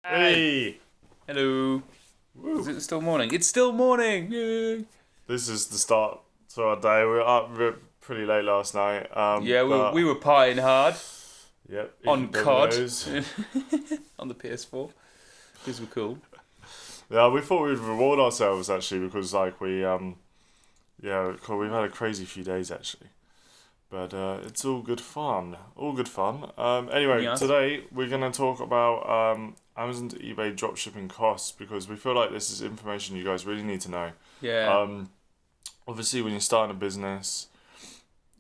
Hey! Hello. Woo. Is it still morning? It's still morning! Yay! This is the start to our day. We were up pretty late last night. Yeah, but, we were partying hard Yep. on eating COD Dominoes. on the PS4. These were cool. Yeah, we thought we'd reward ourselves actually because we've had a crazy few days actually. But it's all good fun. All good fun. Anyway, Yes. today we're going to talk about Amazon to eBay dropshipping costs because we feel like this is information you guys really need to know. Yeah. Obviously, when you're starting a business,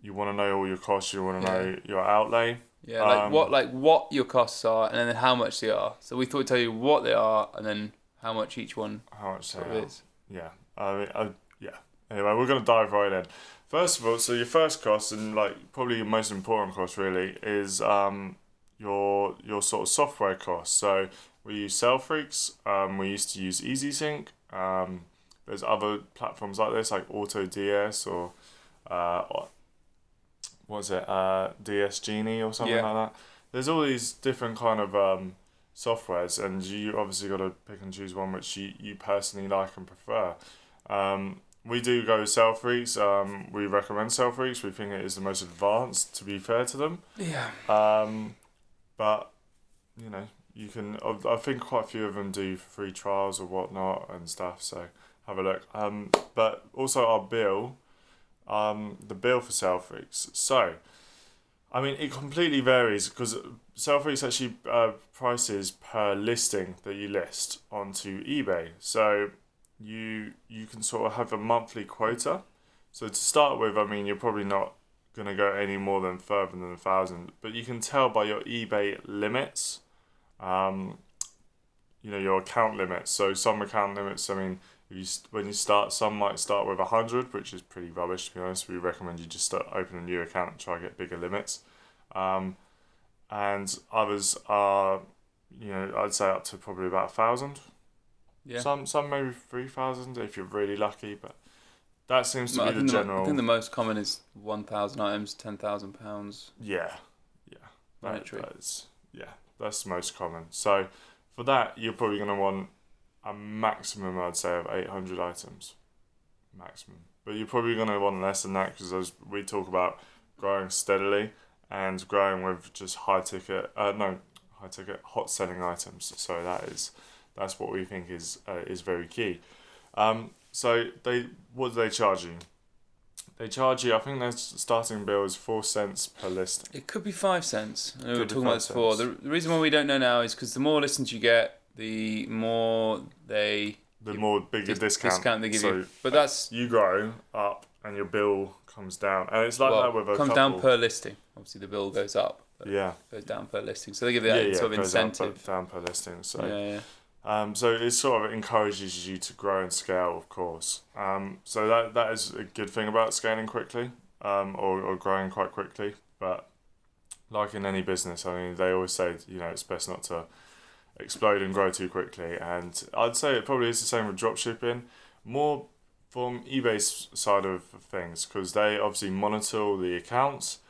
you want to know all your costs. You want to Yeah. know your outlay. Yeah, what your costs are and then how much they are. So we thought we'd tell you what they are and then how much each one How much they sort are. of is. Yeah. Yeah. Anyway, we're going to dive right in. First of all, so your first cost and probably your most important cost really is your sort of software cost. So we use Salefreaks. We used to use EasySync. There's other platforms like this, like AutoDS or DS Genie or something Yeah. like that. There's all these different kind of softwares, and you obviously got to pick and choose one which you personally like and prefer. We do go with Salefreaks. We recommend Salefreaks. We think it is the most advanced, to be fair to them. Yeah. But you know, you can. I think quite a few of them do free trials or whatnot and stuff. So have a look. But also our bill, the bill for Salefreaks. So, I mean, it completely varies because Salefreaks actually prices per listing that you list onto eBay. So you can sort of have a monthly quota. So to start with, I mean, you're probably not going to go any more than further than 1,000, but you can tell by your eBay limits, your account limits. So some account limits, I mean, when you start, some might start with 100, which is pretty rubbish to be honest. We recommend you just start open a new account and try to get bigger limits. And others are, I'd say up to probably about 1,000. Yeah. Some maybe 3,000 if you're really lucky, but that seems to be the I general. think the most common is 1,000 items, £10,000. Yeah. Monetary. That's the most common. So for that, you're probably going to want a maximum, I'd say, of 800 items. Maximum. But you're probably going to want less than that because as we talk about growing steadily and growing with just hot selling items. So that's what we think is very key. So what do they charge you? They charge you, I think their starting bill is 4 cents per listing. It could be 5 cents. I know we were Could be talking about 5 this before. cents. The reason why we don't know now is because the more listens you get, the more they more bigger discount they give so you. But that's you grow up and your bill comes down, and it's like that with a comes couple. down per listing. Obviously, the bill goes up. But Yeah. Goes down per listing. So they give you that sort of goes up, incentive. down per listing. So Yeah. So it sort of encourages you to grow and scale, of course. So that is a good thing about scaling quickly, or growing quite quickly. But like in any business, I mean, they always say, it's best not to explode and grow too quickly. And I'd say it probably is the same with dropshipping, more from eBay's side of things, because they obviously monitor all the accounts.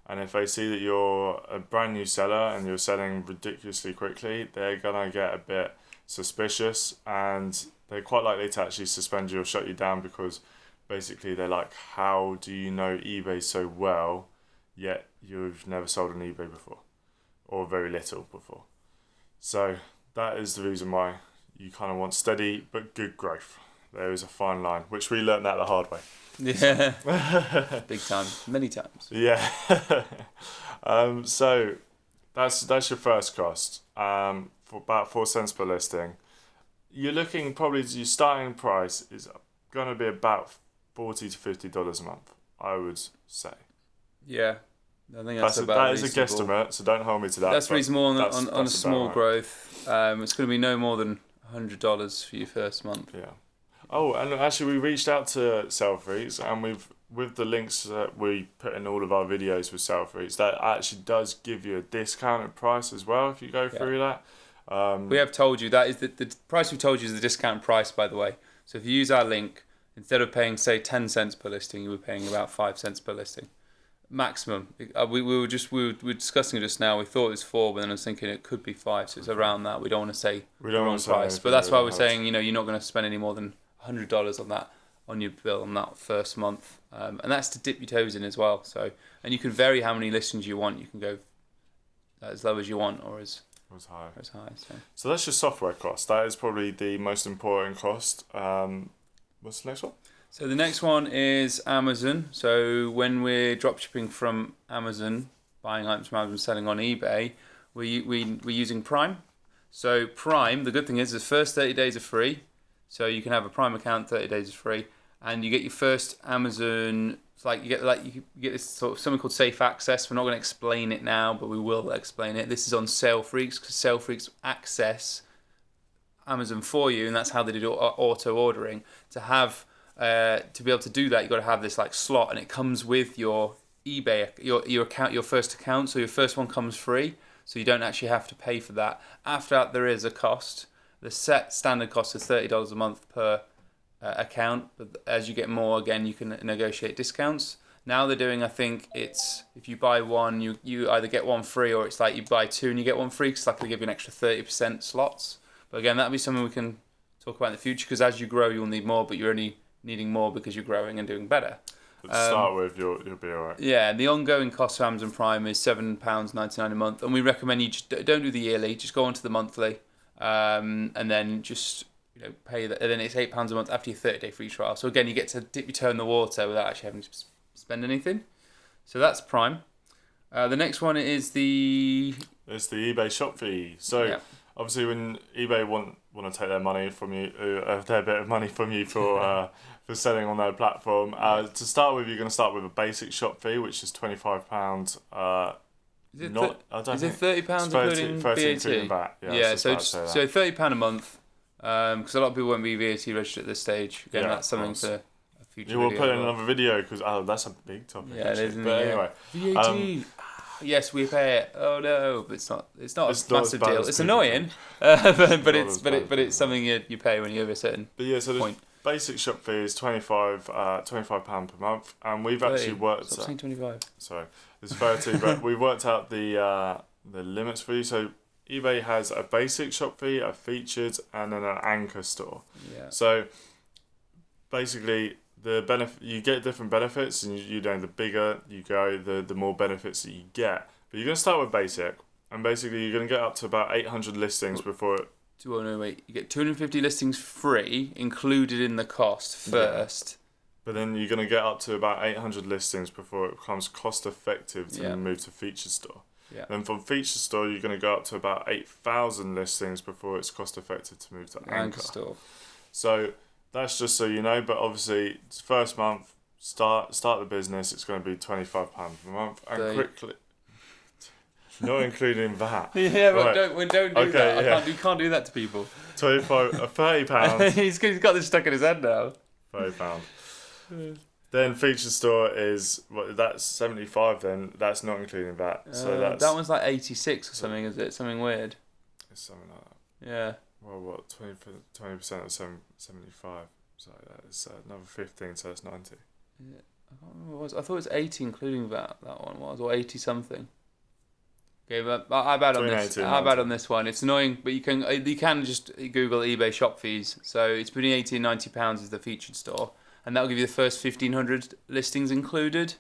And if they see that you're a brand new seller and you're selling ridiculously quickly, they're going to get a bit suspicious, and they're quite likely to actually suspend you or shut you down because basically they're like, how do you know eBay so well yet you've never sold on eBay before or very little before? So that is the reason why you kind of want steady but good growth. There is a fine line, which we learned that the hard way. Yeah. Big time. Many times. Yeah. So that's your first cost. For about 4 cents per listing. You're looking probably, your starting price is going to be about $40 to $50 a month, I would say. Yeah. I think that is a guesstimate, so don't hold me to that. That's reasonable on a that's small right. growth. It's going to be no more than $100 for your first month. Yeah. Oh, and actually we reached out to Salefreaks, and with the links that we put in all of our videos with Salefreaks, that actually does give you a discounted price as well if you go through that. We have told you that is the price we've told you is the discount price, by the way. So if you use our link, instead of paying say 10 cents per listing, you were paying about 5 cents per listing. maximum. We were discussing it just now. We thought it was 4, but then I was thinking it could be 5. So it's around that. We don't want to say We don't want to say price, anything but that's we why don't we're have. saying you're not going to spend any more than $100 on that on your bill on that first month, and that's to dip your toes in as well. So and you can vary how many listings you want. You can go as low as you want or as high. So that's your software cost. That is probably the most important cost. What's the next one? So the next one is Amazon. So when we're dropshipping from Amazon, buying items from Amazon, selling on eBay, we're using Prime. So Prime, the good thing is the first 30 days are free. So you can have a Prime account, 30 days is free, and you get your first Amazon. It's like you get this sort of something called Safe Access. We're not going to explain it now, but we will explain it. This is on Salefreaks because Salefreaks access Amazon for you, and that's how they do auto ordering. To be able to do that, you've got to have this like slot, and it comes with your eBay, your account, your first account. So your first one comes free, so you don't actually have to pay for that. After that, there is a cost. The set standard cost is $30 a month per account, but as you get more, again, you can negotiate discounts. Now they're doing, I think it's if you buy one, you either get one free, or it's like you buy 2 and you get one free, because like they give you an extra 30% slots. But again, that'll be something we can talk about in the future, because as you grow, you'll need more, but you're only needing more because you're growing and doing better. But to start with, you'll be alright. Yeah, the ongoing cost for Amazon Prime is £7.99 a month, and we recommend you just don't do the yearly, just go on to the monthly, and then just pay that. And then it's £8 a month after your 30-day free trial. So again, you get to dip your toe in the water without actually having to spend anything. So that's Prime. The next one is it's the eBay shop fee. So obviously, when eBay want to take their money from you, their bit of money from you for for selling on their platform. To start with, you're going to start with a basic shop fee, which is £25. Is it £30 including VAT? Including VAT? Yeah, so £30 a month. Because a lot of people won't be VAT registered at this stage. Again, that's something for a future video. We'll put in another video because that's a big topic. Yeah, it is. But anyway, VAT. Yes, we pay it. Oh no, but it's not a massive deal. It's people annoying, but it's something you pay when you have a certain point. The basic shop fee is £25 per month, and we've actually worked. Stop saying 25. Sorry, it's 30, but we worked out the limits for you. So eBay has a basic shop fee, a featured, and then an anchor store. Yeah. So basically, you get different benefits, and the bigger you go, the more benefits that you get. But you're going to start with basic, and basically you're going to get up to about 800 listings before it. You get 250 listings free included in the cost first. Yeah. But then you're going to get up to about 800 listings before it becomes cost effective to move to featured store. Yeah. Then from feature store, you're going to go up to about 8,000 listings before it's cost effective to move to anchor store. So that's just so you know. But obviously, first month, start the business. It's going to be £25 per month, and quickly, not including that. Yeah, but right. don't do that. Yeah. You can't do that to people. £30. He's got this stuck in his head now. £30. Then feature store is that's 75. Then that's not including that. So that one's like 86 or something. Is it something weird? It's something like that. Yeah. Well, what 20% of 75? So that's another 15. So that's 90. Yeah. I can't remember what it was. I thought it was 80 including that one was, or 80 something. Okay, but I bad on this. I bad on this one. It's annoying, but you can just Google eBay shop fees. So it's between £80 and £90 is the featured store. And that'll give you the first 1,500 listings included.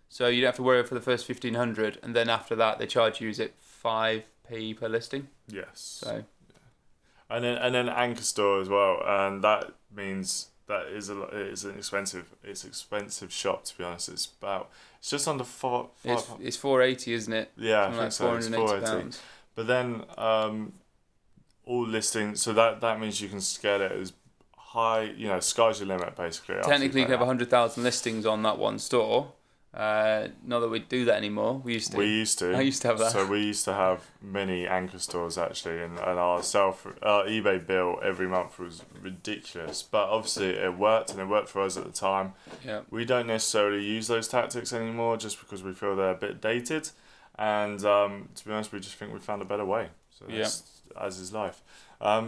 So you don't have to worry for the first 1,500. And then after that, they charge you, is it 5p per listing? Yes. So. Yeah. And then anchor store as well. And that means that is an expensive shop, to be honest. It's just under four. It's 480, isn't it? Yeah, I think so. It's 480. But then all listings, so that means you can scale it as high, sky's your limit, basically. Technically, you can have 100,000 listings on that one store. Not that we do that anymore. We used to. I used to have that. So we used to have many anchor stores, actually, and our eBay bill every month was ridiculous. But obviously it worked, and it worked for us at the time. Yeah. We don't necessarily use those tactics anymore just because we feel they're a bit dated. And to be honest, we just think we found a better way. So that's, as is life.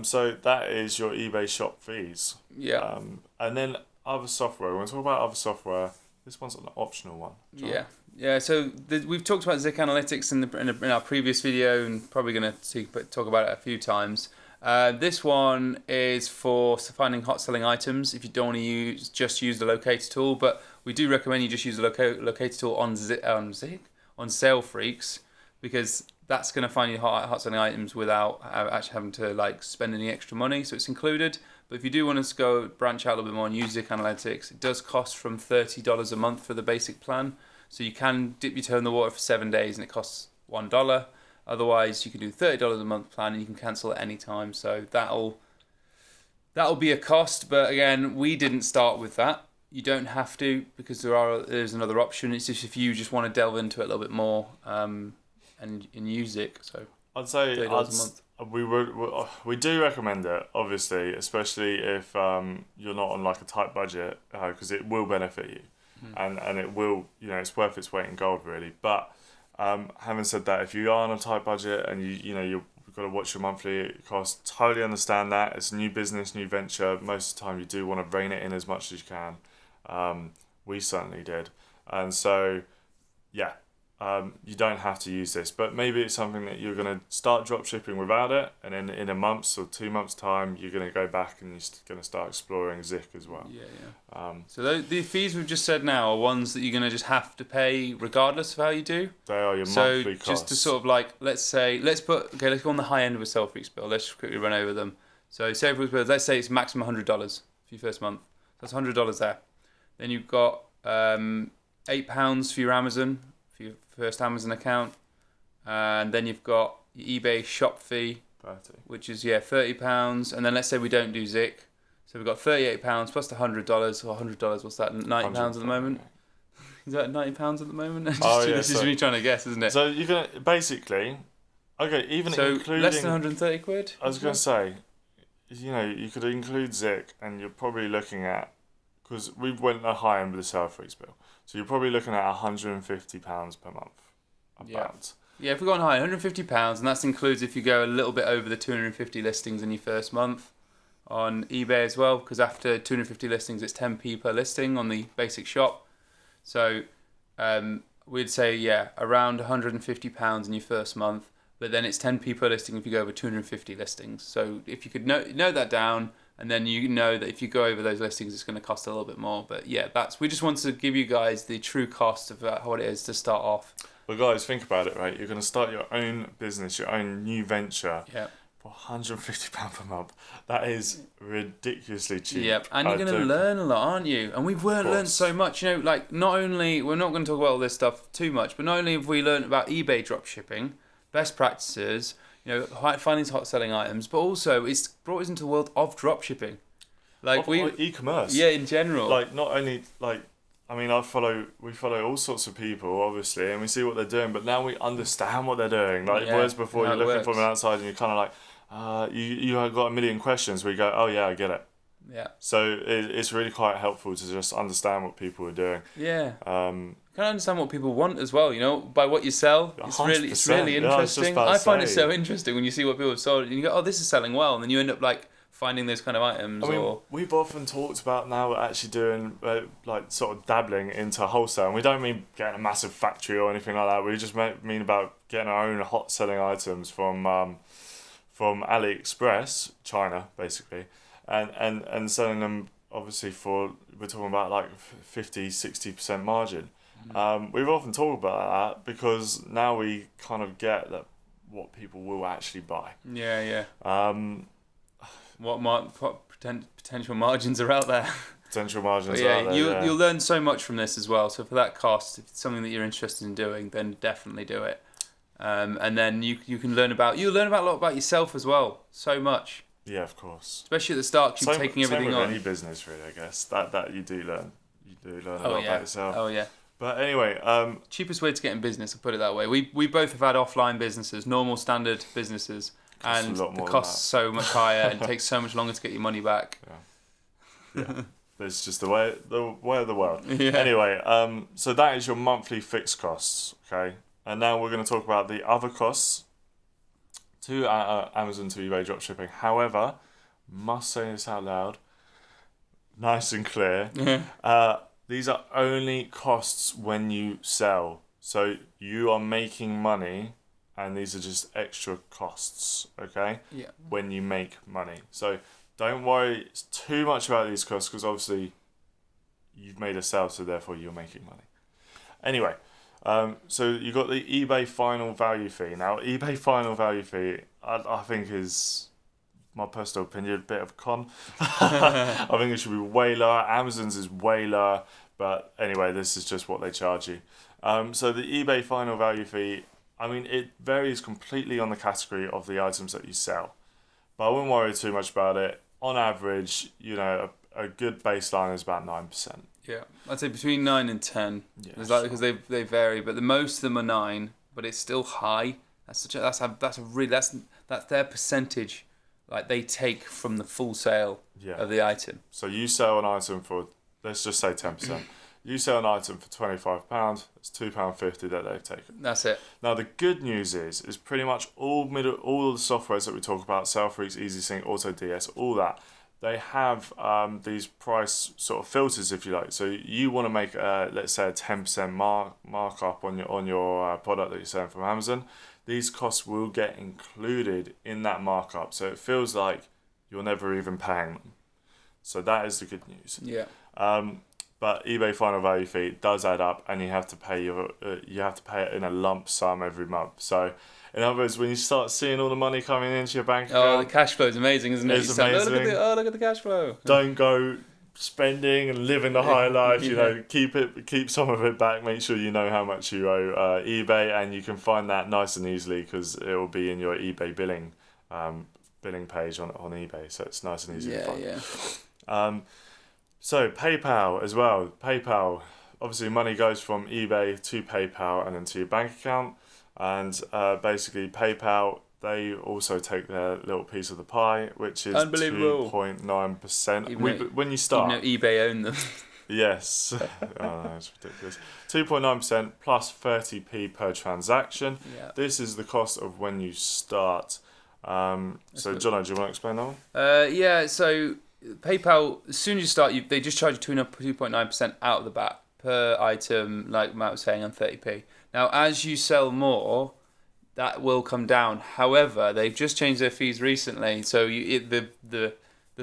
So that is your eBay shop fees. Yeah. And then other software. When we talk about other software, This one's an optional one. Yeah. So we've talked about Zik Analytics in our previous video, and probably going to talk about it a few times. This one is for finding hot selling items. If you don't want to just use the locator tool, but we do recommend you just use the locator tool on Salefreaks, because that's going to find you hot selling items without actually having to like spend any extra money. So it's included. But if you do want us to go branch out a little bit more and use Zik Analytics, it does cost from $30 a month for the basic plan. So you can dip your toe in the water for 7 days and it costs $1. Otherwise, you can do $30 a month plan and you can cancel at any time. So that'll be a cost. But again, we didn't start with that. You don't have to, because there's another option. It's just if you just want to delve into it a little bit more and use Zik. So I'd say $30 a month. We do recommend it, obviously, especially if you're not on like a tight budget, because it will benefit you, and it will, it's worth its weight in gold, really. But having said that, if you are on a tight budget and you've got to watch your monthly costs, totally understand that. It's a new business, new venture. Most of the time, you do want to rein it in as much as you can. We certainly did, and so yeah. You don't have to use this, but maybe it's something that you're going to start dropshipping without it, and then in a month or 2 months' time, you're going to go back and you're going to start exploring Zik as well. Yeah. So the fees we've just said now are ones that you're going to just have to pay regardless of how you do. They are your monthly costs. So just to sort of like, let's go on the high end of a Salefreaks bill. Let's just quickly run over them. So Salefreaks bill, let's say it's maximum $100 for your first month. That's $100 there. Then you've got £8 for your Amazon, for your first Amazon account, and then you've got your eBay shop fee, 30. which is £30, and then let's say we don't do Zik, so we've got $38 plus the $100, or $100, what's that, £90 at the moment? Is that £90 at the moment? This is me trying to guess, isn't it? So you're gonna basically, even including less than 130 quid. I was gonna say, you could include Zik, and you're probably looking at, because we went the high end with the Salefreaks bill. So you're probably looking at £150 per month. Yeah, if we're going high, £150, and that includes if you go a little bit over the 250 listings in your first month on eBay as well, because after 250 listings, it's 10p per listing on the basic shop. So we'd say, around £150 in your first month, but then it's 10p per listing if you go over 250 listings. So if you could note that down, and then you know that if you go over those listings, it's going to cost a little bit more. But yeah, we just wanted to give you guys the true cost of what it is to start off. But guys, think about it, right? You're going to start your own business, your own new venture for £150 per month. That is ridiculously cheap. Yep, and you're going to learn a lot, aren't you? And we've learned so much. Like not only, we're not going to talk about all this stuff too much, but not only have we learned about eBay dropshipping, best practices, finding hot selling items, but also it's brought us into the world of dropshipping, e-commerce. Yeah, in general. Like not only we follow all sorts of people, obviously, and we see what they're doing, but now we understand what they're doing. Whereas before you're looking from an outside and you're kind of like, you have got a million questions. We go, oh yeah, I get it. Yeah. So it's really quite helpful to just understand what people are doing. Yeah. Kind of understand what people want as well, by what you sell. It's really interesting. I find it so interesting when you see what people have sold and you go, oh, this is selling well, and then you end up like finding those kind of items. We've often talked about now actually doing sort of dabbling into wholesale, and we don't mean getting a massive factory or anything like that. We just mean about getting our own hot selling items from AliExpress, China basically, and selling them obviously we're talking about like 50-60% margin. We've often talked about that because now we kind of get that what people will actually buy. Yeah. What potential margins are out there? Potential margins are out there. You'll learn so much from this as well. So for that cost, if it's something that you're interested in doing, then definitely do it. And then you can learn a lot about yourself as well. So much. Yeah, of course. Especially at the start, because you're taking everything on. Any business, really, I guess. That you do learn. You do learn a lot about yourself. Oh yeah. But anyway, cheapest way to get in business, I'll put it that way. We both have had offline businesses, normal standard businesses, and the costs so much higher and it takes so much longer to get your money back. Yeah. It's just the way of the world. Yeah. Anyway, so that is your monthly fixed costs, okay? And now we're going to talk about the other costs to Amazon, to eBay dropshipping. However, must say this out loud, nice and clear. these are only costs when you sell. So you are making money, and these are just extra costs, okay? Yeah. When you make money. So don't worry too much about these costs, because obviously you've made a sale, so therefore you're making money. Anyway, so you got the eBay final value fee. Now, eBay final value fee, I think is, my personal opinion, a bit of a con. I think it should be way lower. Amazon's is way lower, but anyway, this is just what they charge you. So the eBay final value fee, I mean, it varies completely on the category of the items that you sell, but I wouldn't worry too much about it. On average, you know, a good baseline is about 9%. Yeah, I'd say between 9 and 10. Yeah, It's like, because they vary, but the most of them are 9, but it's still high. That's their percentage, like they take from the full sale of the item. So you sell an item for, let's just say 10%. You sell an item for £25. It's £2.50 that they've taken. That's it. Now the good news is pretty much all of the softwares that we talk about, Salefreaks, EasySync, AutoDS, all that, they have these price sort of filters, if you like. So you want to make let's say a 10% markup on your product that you're selling from Amazon. These costs will get included in that markup, so it feels like you're never even paying them. So that is the good news. Yeah. But eBay final value fee does add up, and you have to pay it in a lump sum every month. So, in other words, when you start seeing all the money coming into your bank account, Oh, the cash flow is amazing, isn't it? It's amazing. Look at the cash flow. Don't go spending and living the high life. You know, keep some of it back. Make sure you know how much you owe eBay, and you can find that nice and easily because it will be in your eBay billing page on eBay. So it's nice and easy to find. Yeah. So PayPal as well. PayPal, obviously money goes from eBay to PayPal and then to your bank account. And basically PayPal, they also take their little piece of the pie, which is 2.9%. When you start, even though eBay own them. Yes. Oh, no, it's ridiculous. 2.9% plus 30p per transaction. Yeah. This is the cost of when you start. So Jono, do you want to explain that one? Yeah, so PayPal, as soon as you start, they just charge you 2.9% out of the bat per item, like Matt was saying, on 30p. Now, as you sell more, that will come down. However, they've just changed their fees recently, so the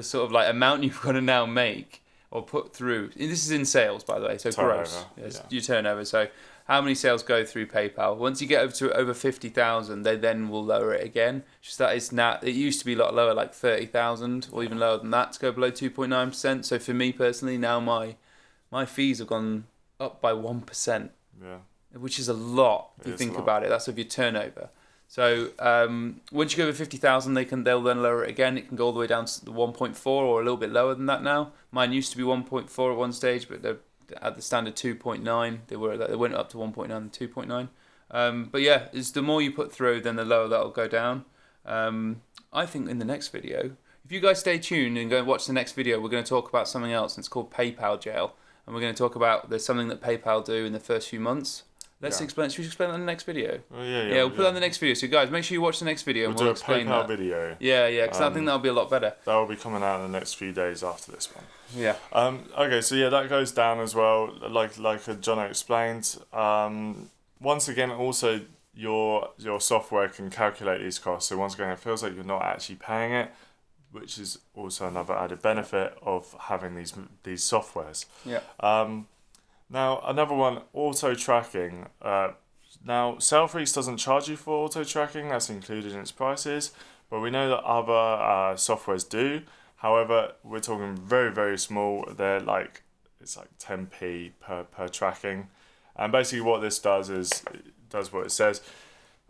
sort of like amount you've got to now make or put through. And this is in sales, by the way, so turnover, gross. Yes, your turnover. So how many sales go through PayPal? Once you get over 50,000, they then will lower it again. Just that it's now, it used to be a lot lower, like 30,000 or even lower than that to go below 2.9%. So for me personally, now my fees have gone up by 1%. Yeah. Which is a lot if you think about it. That's of your turnover. So once you go over 50,000, they'll then lower it again. It can go all the way down to the 1.4 or a little bit lower than that now. Mine used to be 1.4 at one stage, but they're at the standard 2.9. They went up to 1.9 and 2.9. But yeah, it's the more you put through, then the lower that'll go down. I think in the next video, if you guys stay tuned and go and watch the next video, we're going to talk about something else. And it's called PayPal Jail, and we're going to talk about there's something that PayPal do in the first few months. Let's explain. Should we explain that in the next video? Oh, yeah, we'll put that in the next video. So guys, make sure you watch the next video and we'll explain that. We'll do a PayPal video. Yeah, because I think that'll be a lot better. That will be coming out in the next few days after this one. Yeah. Okay, so yeah, that goes down as well, like Jono explained. Once again, also your software can calculate these costs. So once again, it feels like you're not actually paying it, which is also another added benefit of having these softwares. Yeah. Now, another one, auto-tracking. Now, Salefreaks doesn't charge you for auto-tracking. That's included in its prices. But we know that other softwares do. However, we're talking very, very small. It's like 10p per tracking. And basically what this does is, it does what it says.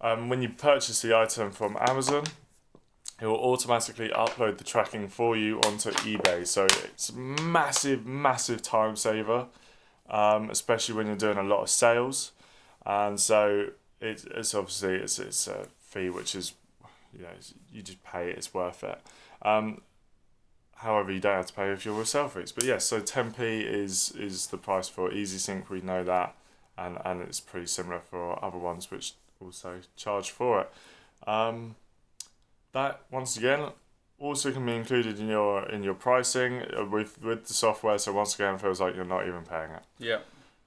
When you purchase the item from Amazon, it will automatically upload the tracking for you onto eBay. So it's massive, massive time saver. Especially when you're doing a lot of sales, and so it's obviously it's a fee which is, you just pay it, it's worth it. However, you don't have to pay if you're with Salefreaks. But yes, so 10p is the price for EasySync. We know that, and it's pretty similar for other ones which also charge for it. That once again, also can be included in your pricing with the software. So once again, it feels like you're not even paying it. Yeah.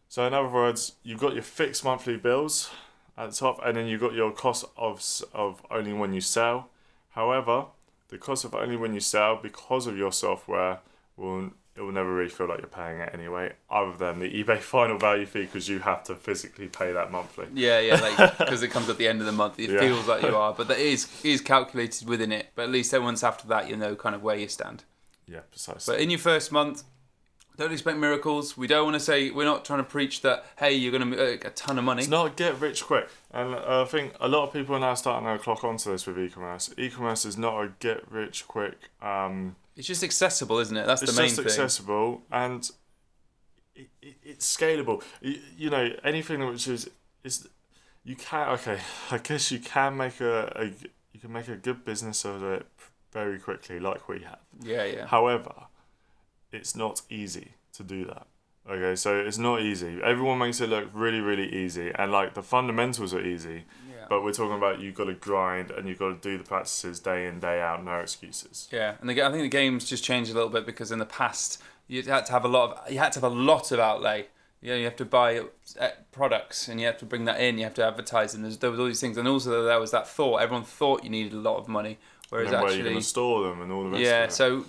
So in other words, you've got your fixed monthly bills at the top, and then you've got your cost of only when you sell. However, the cost of only when you sell, because of your software, it will never really feel like you're paying it anyway, other than the eBay final value fee, because you have to physically pay that monthly. Yeah, like because it comes at the end of the month, it feels like you are, but that is calculated within it. But at least then once after that, you know kind of where you stand. Yeah, precisely. But in your first month, don't expect miracles. We don't want to say, we're not trying to preach that, hey, you're going to make a ton of money. It's not get rich quick. And I think a lot of people are now starting to clock onto this with e-commerce. E-commerce is not a get rich quick. It's just accessible, isn't it? That's the main thing. It's just accessible, and it's scalable. You know, anything which is you can, okay, I guess you can make a good business of it very quickly, like we have. Yeah. However, it's not easy to do that. Okay, so it's not easy. Everyone makes it look really, really easy, and like the fundamentals are easy. Yeah. But we're talking about you've got to grind and you've got to do the practices day in, day out, no excuses. Yeah, and I think the game's just changed a little bit, because in the past you had to have a lot of outlay. You know, you have to buy products and you have to bring that in. You have to advertise, and there was all these things, and also there was that thought. Everyone thought you needed a lot of money, whereas where actually, you're going to store them and all the rest yeah. of it. So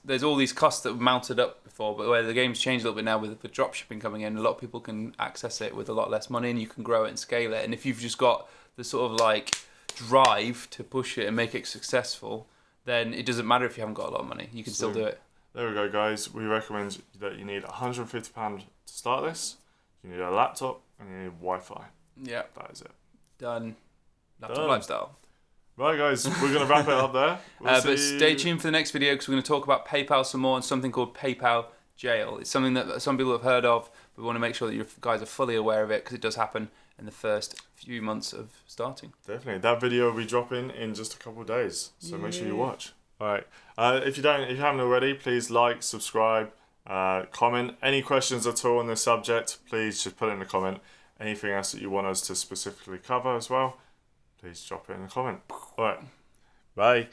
there's all these costs that were mounted up before, but where the game's changed a little bit now with dropshipping coming in, a lot of people can access it with a lot less money, and you can grow it and scale it. And if you've just got the sort of like drive to push it and make it successful, then it doesn't matter if you haven't got a lot of money. You can still do it. There we go, guys. We recommend that you need £150 to start this. You need a laptop and you need Wi-Fi. Yeah. That is it. Done. Laptop Done. lifestyle. Right, guys. We're going to wrap it up there. But stay tuned for the next video, because we're going to talk about PayPal some more, and something called PayPal Jail. It's something that some people have heard of, but we want to make sure that you guys are fully aware of it, because it does happen in the first few months of starting. Definitely. That video will be dropping in just a couple of days, so make sure you watch. All right. If you haven't already, please like, subscribe, comment. Any questions at all on this subject, please just put it in the comment. Anything else that you want us to specifically cover as well, please drop it in the comment. All right. Bye.